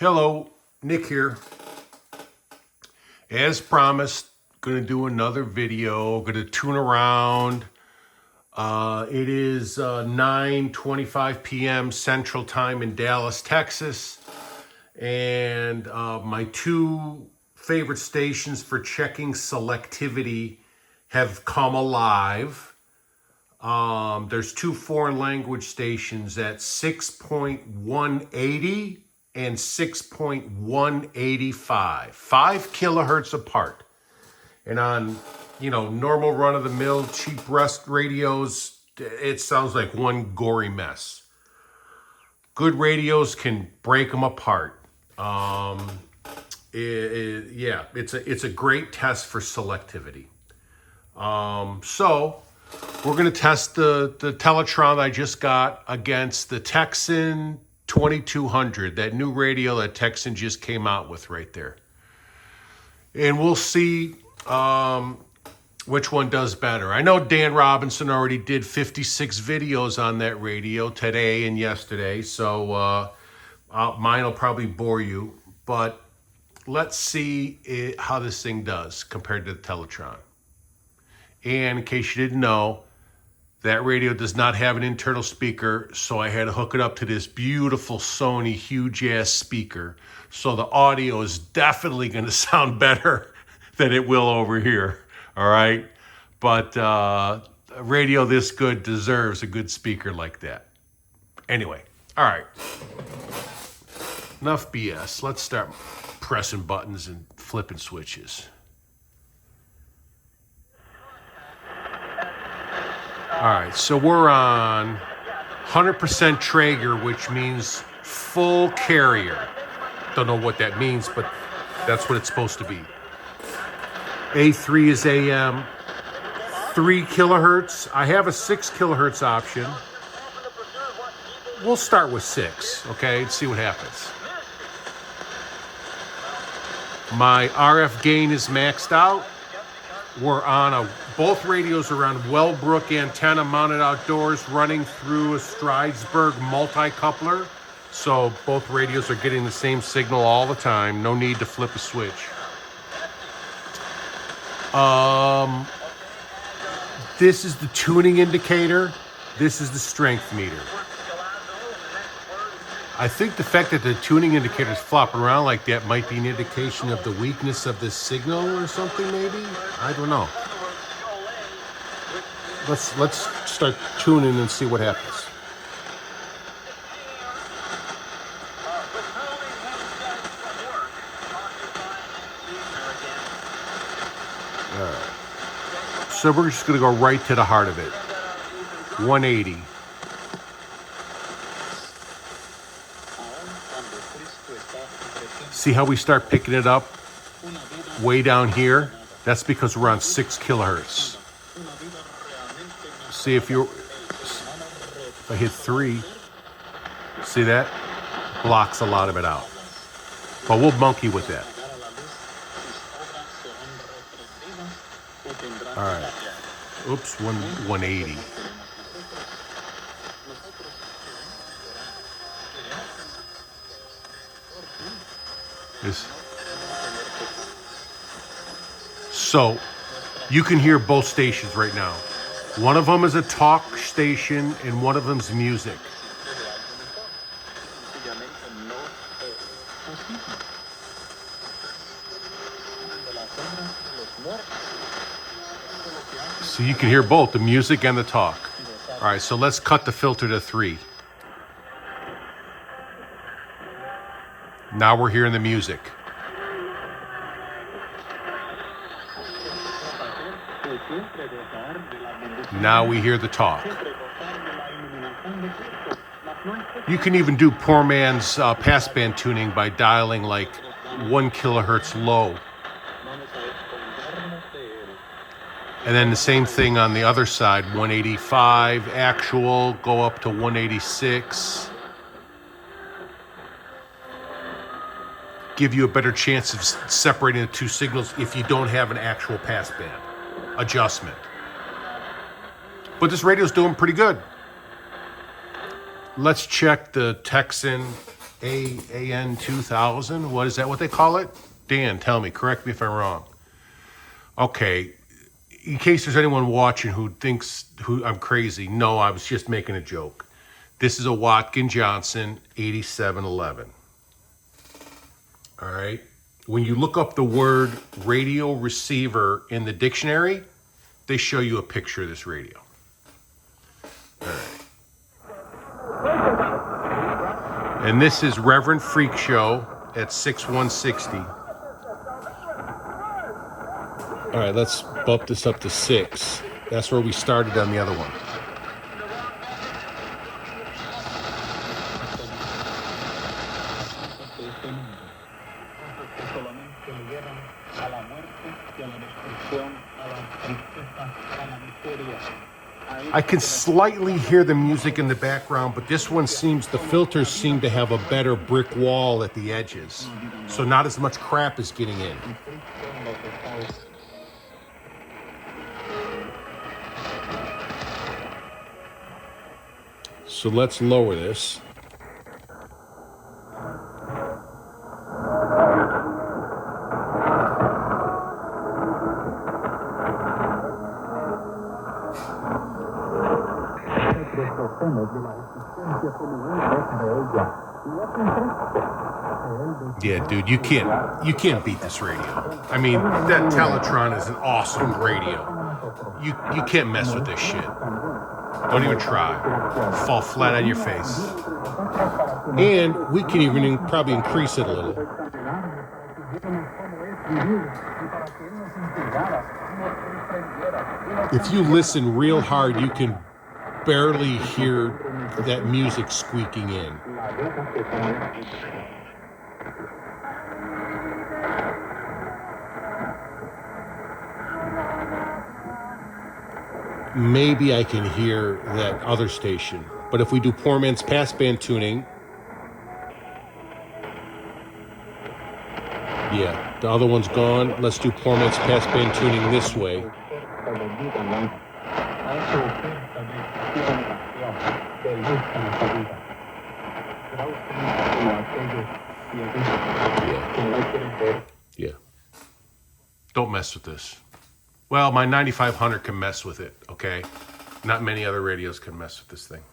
Hello, Nick here. As promised, gonna do another video, gonna tune around. It is 9:25 p.m. Central Time in Dallas, Texas. And my two favorite stations for checking selectivity have come alive. There's two foreign language stations at 6.180 and 6.185, 5 kilohertz apart. And on, normal run-of-the-mill cheap rust radios, it sounds like one gory mess. Good radios can break them apart. It's a great test for selectivity. So we're going to test the Teletron I just got against the Texan 2200, that new radio that Texan just came out with right there. And we'll see which one does better. I know Dan Robinson already did 56 videos on that radio today and yesterday, so mine will probably bore you. But let's see how this thing does compared to the Teletron. And in case you didn't know, that radio does not have an internal speaker, so I had to hook it up to this beautiful Sony huge-ass speaker. So the audio is definitely going to sound better than it will over here, all right? But a radio this good deserves a good speaker like that. Anyway, all right. Enough BS. Let's start pressing buttons and flipping switches. All right, so we're on 100% Traeger, which means full carrier. Don't know what that means, but that's what it's supposed to be. A3 is AM, 3 kilohertz. I have a 6 kilohertz option. We'll start with 6, okay? See what happens. My RF gain is maxed out. We're on both radios are on Wellbrook antenna mounted outdoors running through a Stridesburg multi-coupler. So both radios are getting the same signal all the time. No need to flip a switch. This is the tuning indicator. This is the strength meter. I think the fact that the tuning indicator is flopping around like that might be an indication of the weakness of the signal or something, maybe? I don't know. Let's start tuning and see what happens. All right. So we're just going to go right to the heart of it. 180. See how we start picking it up way down here? That's because we're on 6 kilohertz. See if I hit 3, see that? Blocks a lot of it out. But we'll monkey with that. All right. Oops, 180. So you can hear both stations right now. One of them is a talk station and one of them's music. So you can hear both the music and the talk. All right, so let's cut the filter to 3. Now we're hearing the music. Now we hear the talk. You can even do poor man's passband tuning by dialing like 1 kilohertz low. And then the same thing on the other side, 185 actual, go up to 186. Give you a better chance of separating the two signals if you don't have an actual passband adjustment. But this radio's doing pretty good. Let's check the Texan AN 2000. What is that? What they call it? Dan, tell me. Correct me if I'm wrong. Okay. In case there's anyone watching who thinks I'm crazy, no, I was just making a joke. This is a Watkin Johnson 8711. All right. When you look up the word radio receiver in the dictionary, they show you a picture of this radio. All right. And this is Reverend Freak Show at 6160. All right, let's bump this up to 6. That's where we started on the other one. I can slightly hear the music in the background, but this one the filters seem to have a better brick wall at the edges. So not as much crap is getting in. So let's lower this. Yeah, dude, you can't beat this radio. I mean, that Teletron is an awesome radio. You can't mess with this shit. Don't even try. Fall flat on your face. And we can even probably increase it a little. If you listen real hard, you can barely hear that music squeaking in. Maybe I can hear that other station. But if we do poor man's passband tuning, yeah, the other one's gone. Let's do poor man's passband tuning this way. Yeah. Don't mess with this. Well, my 9500 can mess with it, okay? Not many other radios can mess with this thing.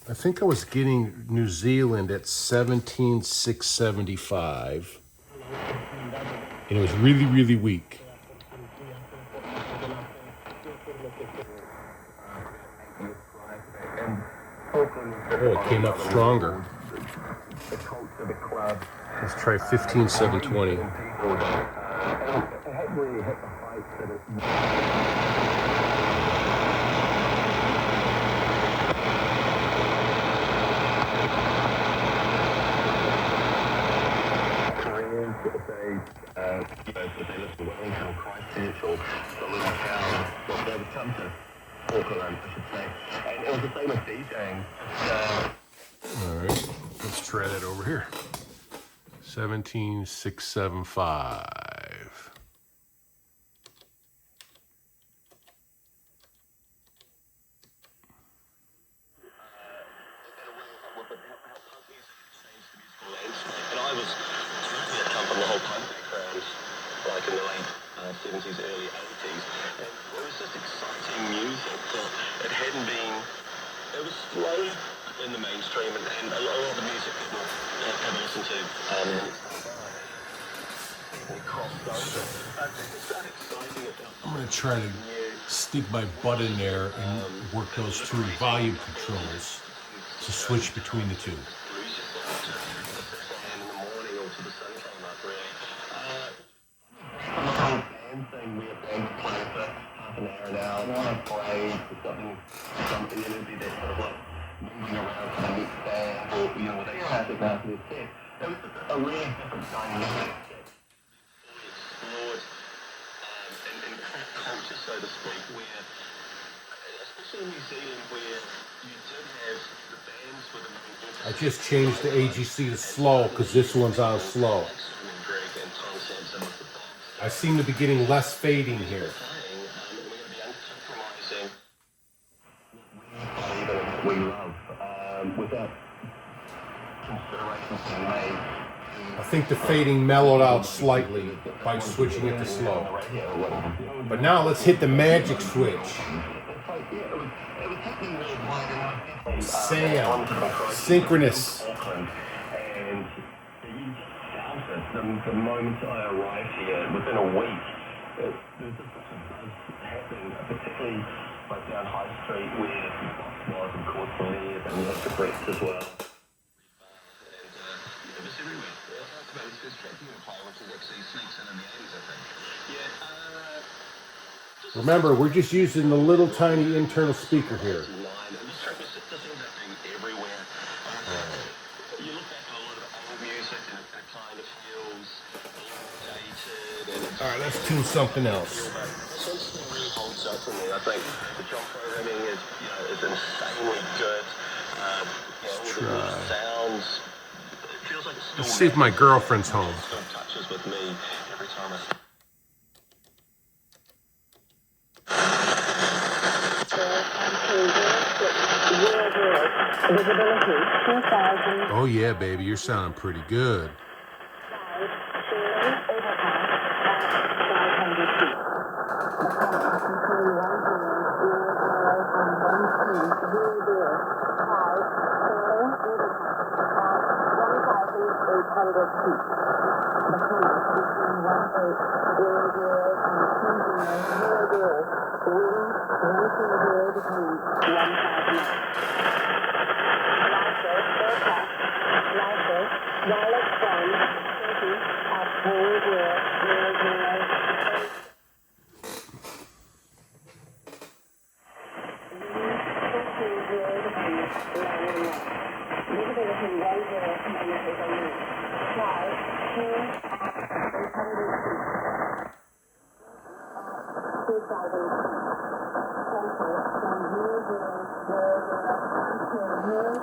I think I was getting New Zealand at 17,675. And it was really, really weak. Oh, it came up stronger. Let's try 15,720. All right, let's try that over here. 17,675. And I was totally a come from the whole punk background, like in the late 70s, early 80s. And it was just exciting music, but it hadn't been, it was slow in the mainstream, and a lot of the music people have listened to crossed over. I'm going to try to stick my butt in there and work those two volume controls to switch between the two. Moving around to the mix band, or with a classic after this set. It was just a really different dynamic. Explored in crack culture, so to speak, where, especially in New Zealand, where you did have the bands with the main. I just changed the AGC to slow because this one's on slow. I seem to be getting less fading here. we love without considerations being made. I think the fading mellowed out slightly by switching it to slow. But now let's hit the magic switch. Sam, synchronous. And the moment I arrived here, within a week, there's just such a buzz happening, particularly like down High Street where Box was, of course, there, and you have the Brits as well. It was everywhere. It's about his first tracking player, which is actually sneaks in the 80s, I think. Yeah, Remember, we're just using the little tiny internal speaker here. this track was just happening everywhere. You look back at a lot of old music and it kind of feels dated. And All right, let's tune something else. Something really holds up for me. I think the drum programming is, is insanely good. All the sounds. It feels like it's still. Let's see if my girlfriend's home. It still touches with me every time I. Oh yeah, baby, you're sounding pretty good.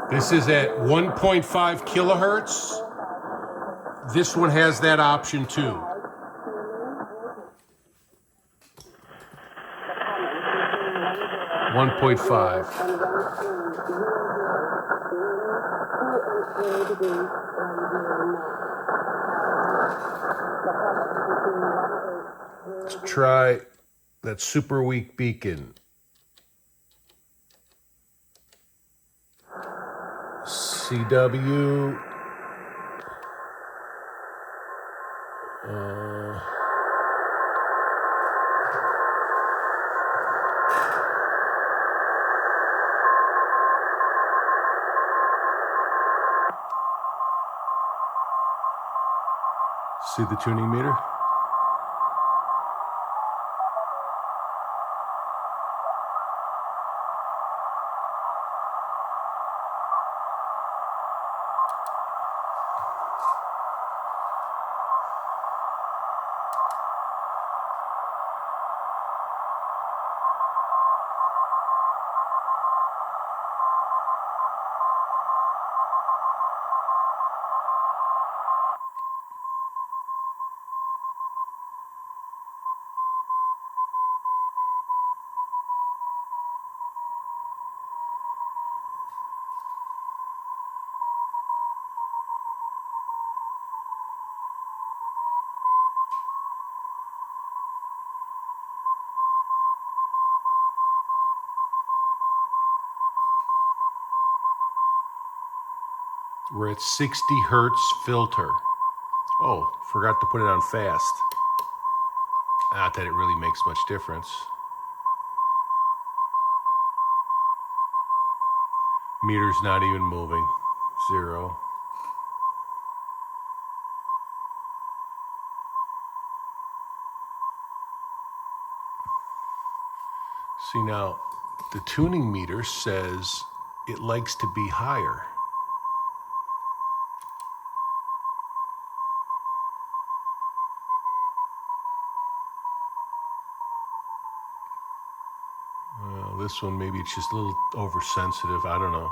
This is at 1.5 kilohertz. This one has that option too. One 1.5. Let's try that super weak beacon. CW. See the tuning meter? We're at 60 hertz filter. Oh, forgot to put it on fast. Not that it really makes much difference. Meter's not even moving. 0. See now, the tuning meter says it likes to be higher. Well, this one, maybe it's just a little oversensitive. I don't know.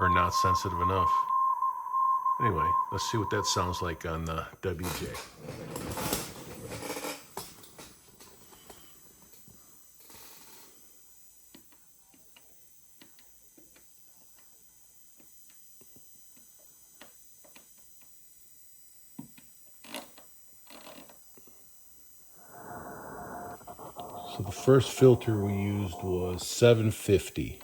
Or not sensitive enough. Anyway, let's see what that sounds like on the WJ. So the first filter we used was 750.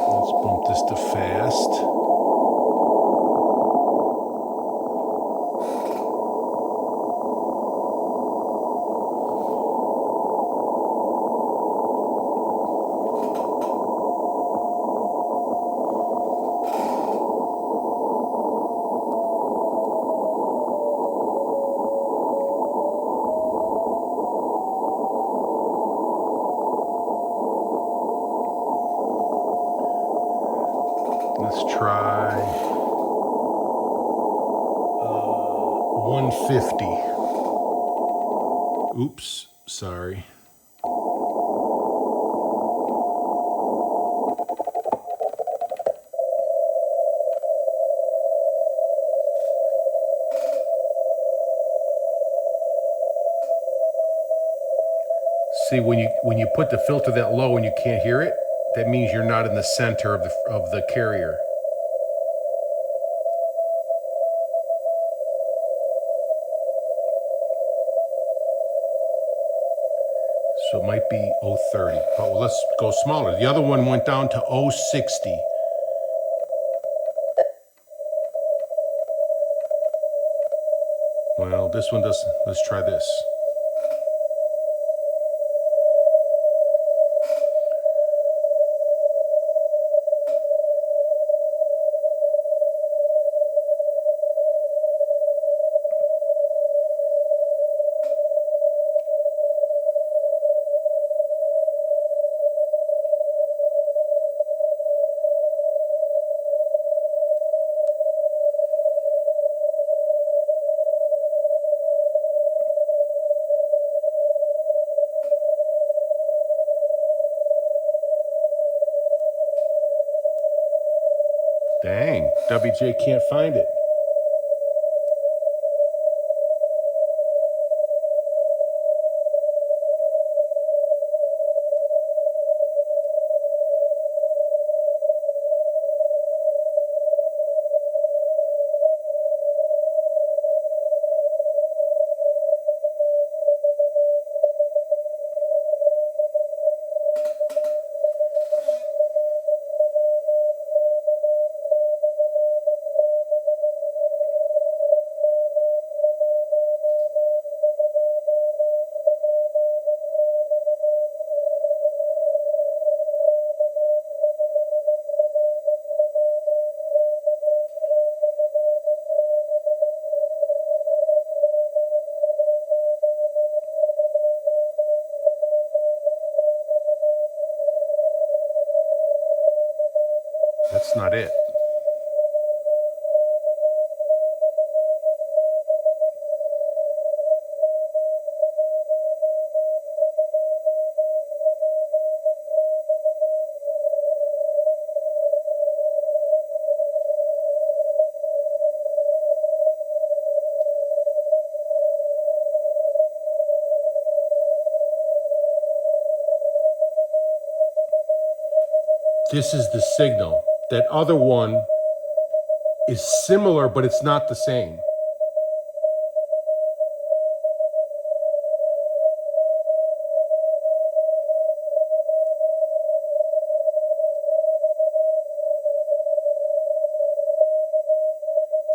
Let's bump this to fast. Let's try 150. Oops, sorry. See, when you put the filter that low and you can't hear it, that means you're not in the center of the carrier. So it might be 030, but let's go smaller. The other one went down to 060. Well, this one doesn't. Let's try this. Dang, WJ can't find it. That's not it. This is the signal. That other one is similar, but it's not the same.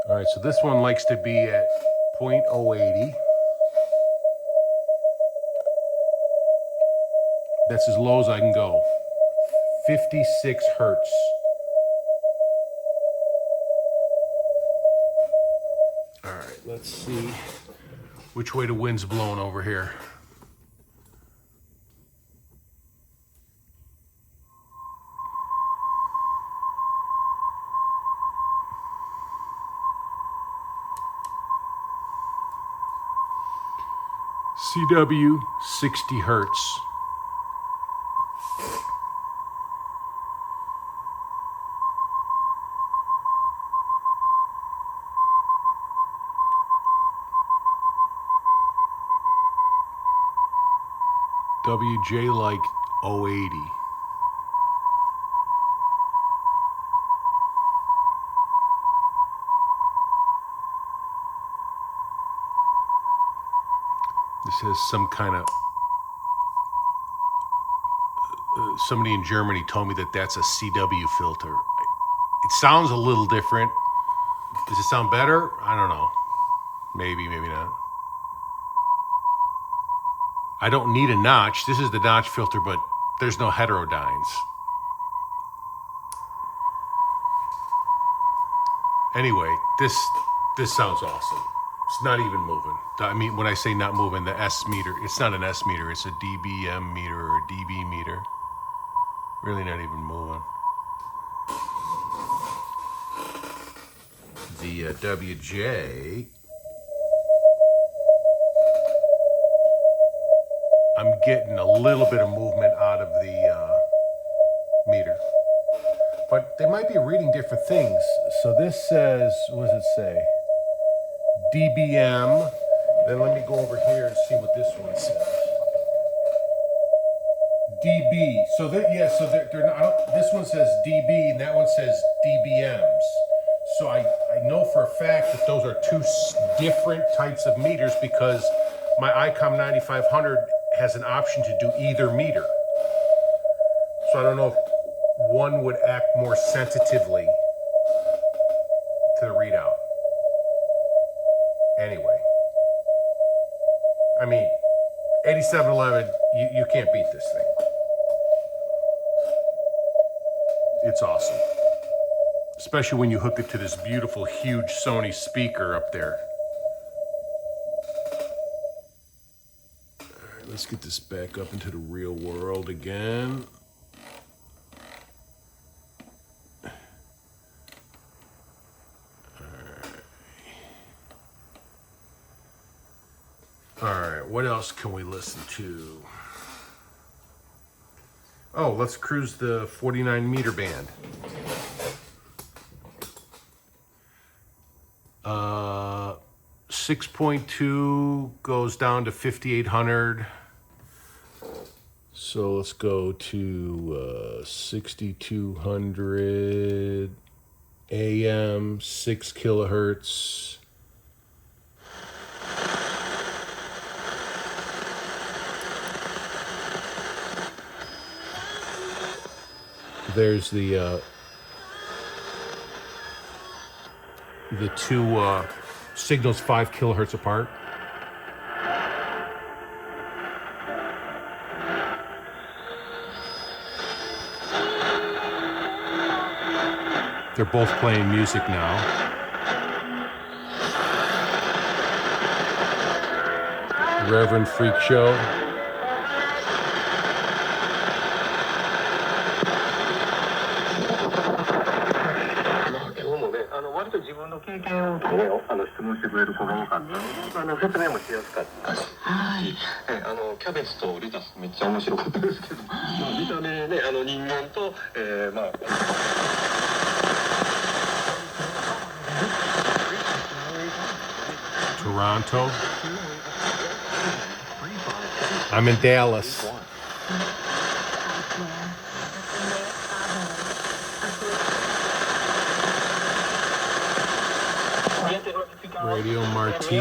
All right, so this one likes to be at 0.080. That's as low as I can go. 56 hertz. All right, let's see which way the wind's blowing over here. CW 60 hertz. WJ like 080. This has some kind of. Somebody in Germany told me that that's a CW filter. It sounds a little different. Does it sound better? I don't know. Maybe, maybe not. I don't need a notch. This is the notch filter, but there's no heterodynes. Anyway, this sounds awesome. It's not even moving. I mean, when I say not moving, the S meter, it's not an S meter, it's a dBm meter or a dB meter. Really not even moving. The WJ, I'm getting a little bit of movement out of the meter. But they might be reading different things. So this says, what does it say? dBm. Then let me go over here and see what this one says. dB. So they're not, this one says dB and that one says dBms. So I know for a fact that those are two different types of meters because my ICOM 9500 has an option to do either meter. So I don't know if one would act more sensitively to the readout. Anyway, I mean, 8711, you can't beat this thing. It's awesome. Especially when you hook it to this beautiful, huge Sony speaker up there. All right, let's get this back up into the real world again. All right, what else can we listen to? Oh, let's cruise the 49 meter band. 6.2 goes down to 5800. So let's go to 6200 AM, 6 kilohertz. There's the two signals 5 kilohertz apart. They're both playing music now. Reverend Freak Show. 割と自分の経験を質問してくれる子が多かった説明もしやすかったし、はい、キャベツとレタスめっちゃ面白かったですけど、見た目ね人間とToronto. I'm in Dallas. Radio Marti.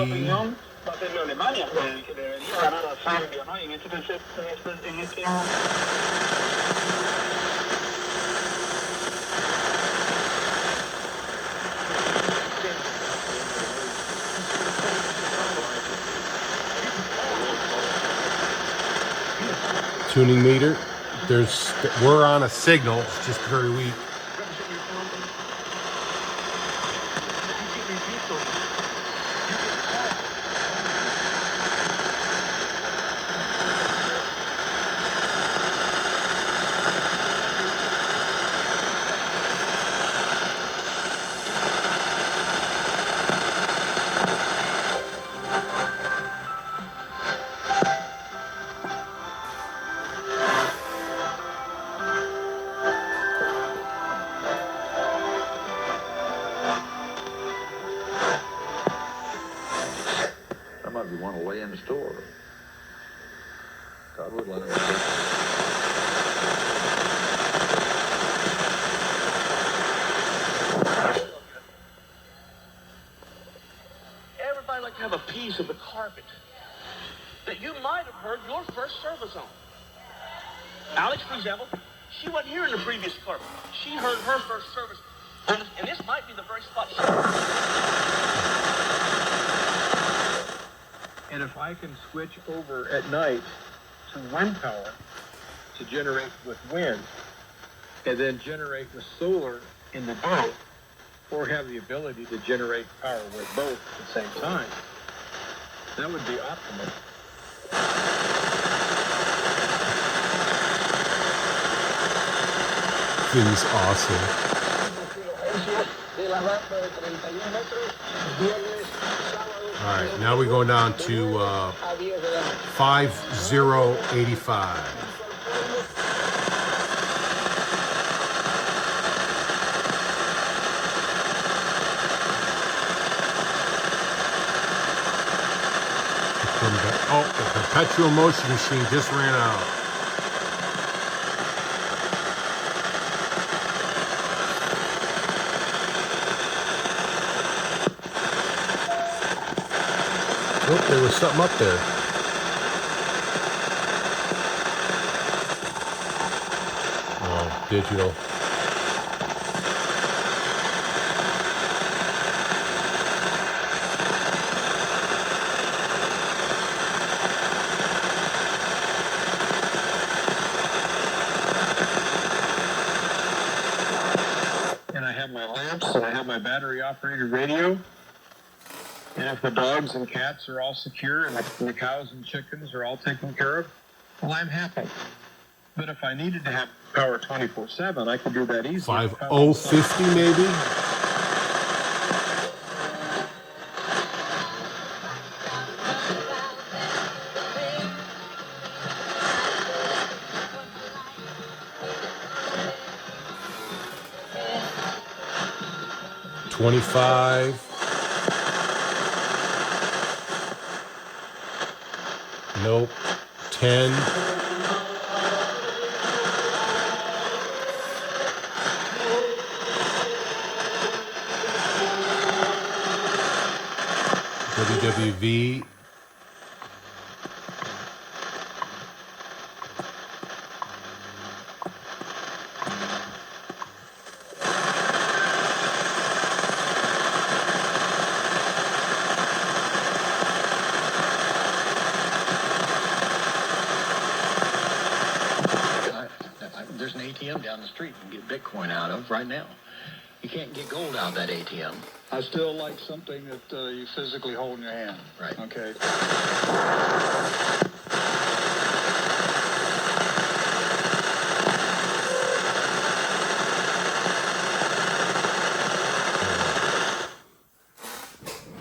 Tuning meter. We're on a signal, it's just very weak. One away in the store. God would let him. Everybody like to have a piece of the carpet. that you might have heard your first service on. Alex, for example, she wasn't here in the previous clip. She heard her first service, and this might be the very spot she heard. And if I can switch over at night to wind power to generate with wind, and then generate with solar in the day, or have the ability to generate power with both at the same time, that would be optimal. Thing's awesome. All right, now we're going down to 5085. Oh, the perpetual motion machine just ran out. Oh, there was something up there. Oh, digital. And I have my lamps, and I have my battery-operated radio. And if the dogs and cats are all secure, and the cows and chickens are all taken care of, well, I'm happy. But if I needed to have power 24/7, I could do that easily. 5050 maybe? $25. Nope. 10. WWV. There's an ATM down the street you can get Bitcoin out of right now. You can't get gold out of that ATM. I still like something that you physically hold in your hand. Right. Okay.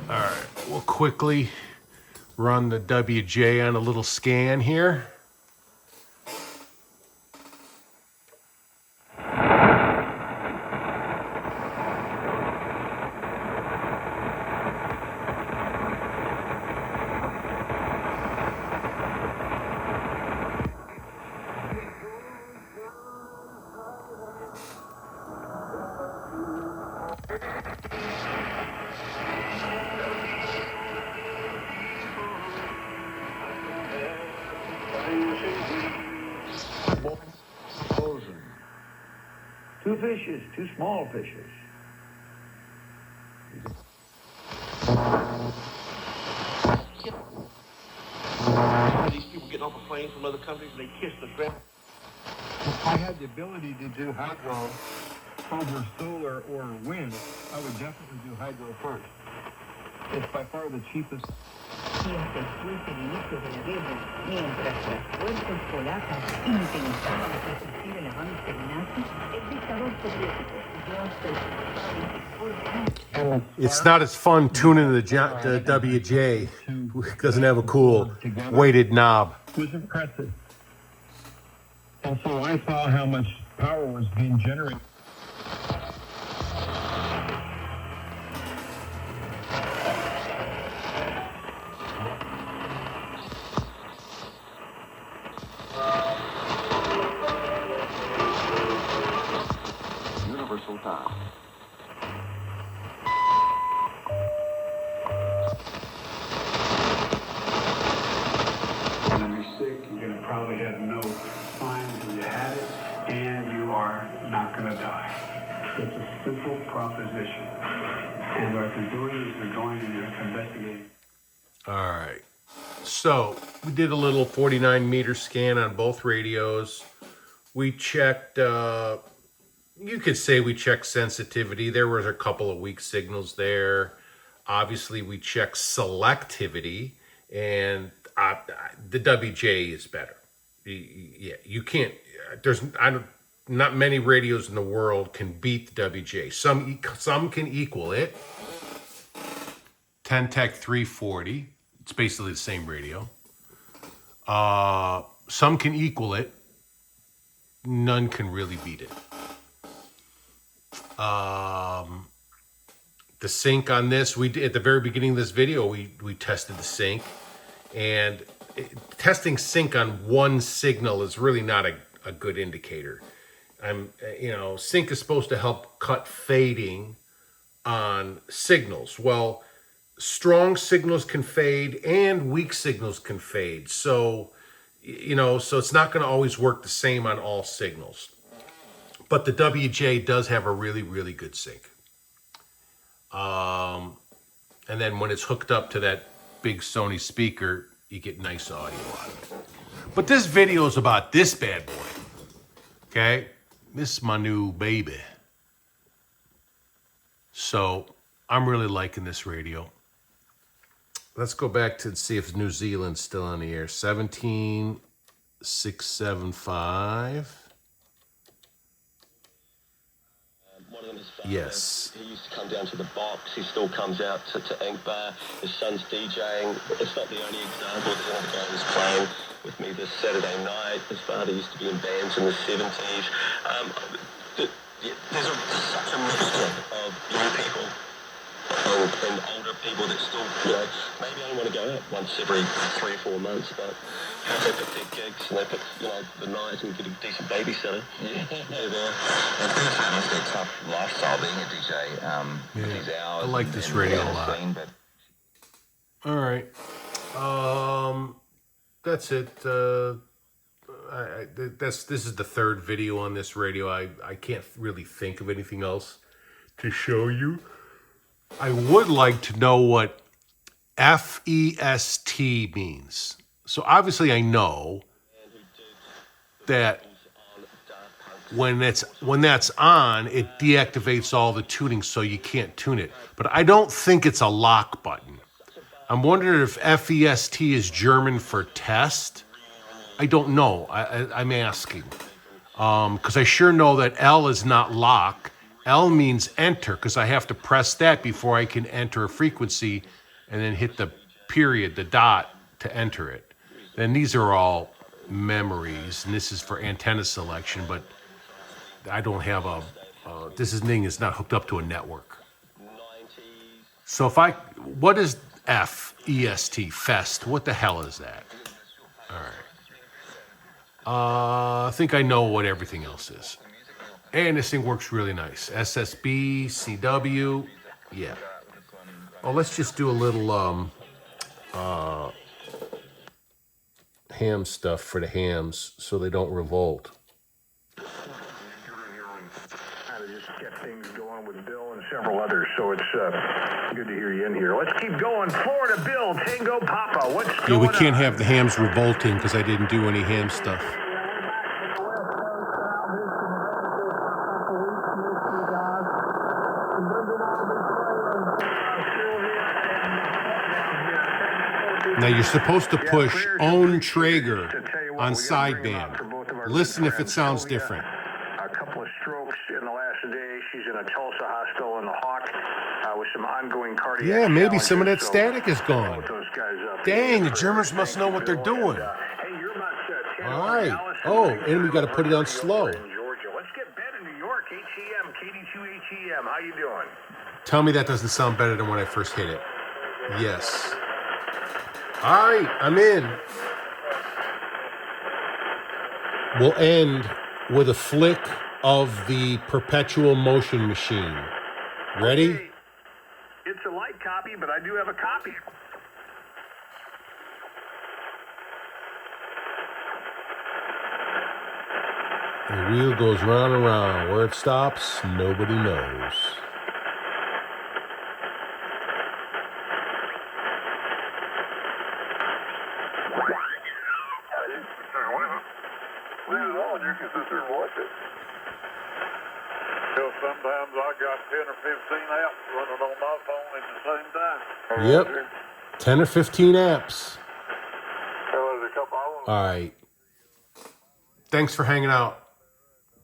All right, we'll quickly run the WJ on a little scan here. Two fishes, two small fishes. These people getting off a plane from other countries and they kiss the ground. If I had the ability to do hydro over solar or wind, I would definitely do hydro first. It's by far the cheapest. Después del inicio de la guerra, mientras las fuerzas polacas intentaban resistir el avance nazi, el dictador soviético It's not as fun tuning the WJ. It doesn't have a cool weighted knob. It was impressive. And so I saw how much power was being generated. Universal time. simple proposition. And what they're doing is they're going and they're investigating. All right. So we did a little 49 meter scan on both radios. We checked, you could say we checked sensitivity. There was a couple of weak signals there. Obviously, we checked selectivity, and the WJ is better. Yeah, you can't, not many radios in the world can beat the WJ. Some can equal it. Tech 340. It's basically the same radio. Some can equal it. None can really beat it. The sync on this, at the very beginning of this video, we tested the sync, and testing sync on one signal is really not a good indicator. Sync is supposed to help cut fading on signals. Well, strong signals can fade and weak signals can fade. So it's not going to always work the same on all signals. But the WJ does have a really, really good sync. And then when it's hooked up to that big Sony speaker, you get nice audio out of it. But this video is about this bad boy. Okay? This is my new baby. So I'm really liking this radio. Let's go back to see if New Zealand's still on the air. 17675. One of them is father. Yes. He used to come down to the box. He still comes out to Ink Bar. His son's DJing. It's not the only example. There's another guy who's playing with me this Saturday night. His father used to be in bands in the 70s. There's such a mixture of young people and older people that still, maybe only want to go out once every 3 or 4 months, but they pick their gigs and they pick, the night and get a decent babysitter. And things like it's a tough lifestyle being a DJ. These hours. I like this radio a lot. All right. That's it. This is the third video on this radio. I can't really think of anything else to show you. I would like to know what FEST means. So obviously I know that when that's on, it deactivates all the tuning so you can't tune it. But I don't think it's a lock button. I'm wondering if FEST is German for test. I don't know. I'm asking. Because I sure know that L is not lock. L means enter, because I have to press that before I can enter a frequency and then hit the period, the dot, to enter it. Then these are all memories, and this is for antenna selection, but I don't have this thing is not hooked up to a network. So what is FEST, Fest? What the hell is that? All right. I think I know what everything else is. And this thing works really nice. SSB, CW, yeah. Well, let's just do a little ham stuff for the hams so they don't revolt. How to just get things going with Bill and several others, so it's good to hear you in here. Let's keep going. Florida Bill, Tango Papa, what's going on? Yeah, we can't have the hams revolting because I didn't do any ham stuff. Now you're supposed to push own Traeger on sideband. Listen if it sounds different. A couple of strokes in the last day. She's in a Tulsa hospital in the Hawk with some ongoing cardiac. Yeah, maybe some of that static is gone. Those guys up. Dang, the Germans must know what they're doing. Hey, you're about 10 All right. Oh, and we got to put it on slow. in Georgia. Let's get Ben in New York. HEM, KD2 HEM. How you doing? Tell me that doesn't sound better than when I first hit it. Yes. All right, I'm in. We'll end with a flick of the perpetual motion machine. Ready? Okay. It's a light copy, but I do have a copy. The wheel goes round and round. Where it stops, nobody knows. You can sit there and watch it. So sometimes I got 10 or 15 apps running on my phone at the same time. Yep. 10 or 15 apps. There's a couple of them. All right. Thanks for hanging out.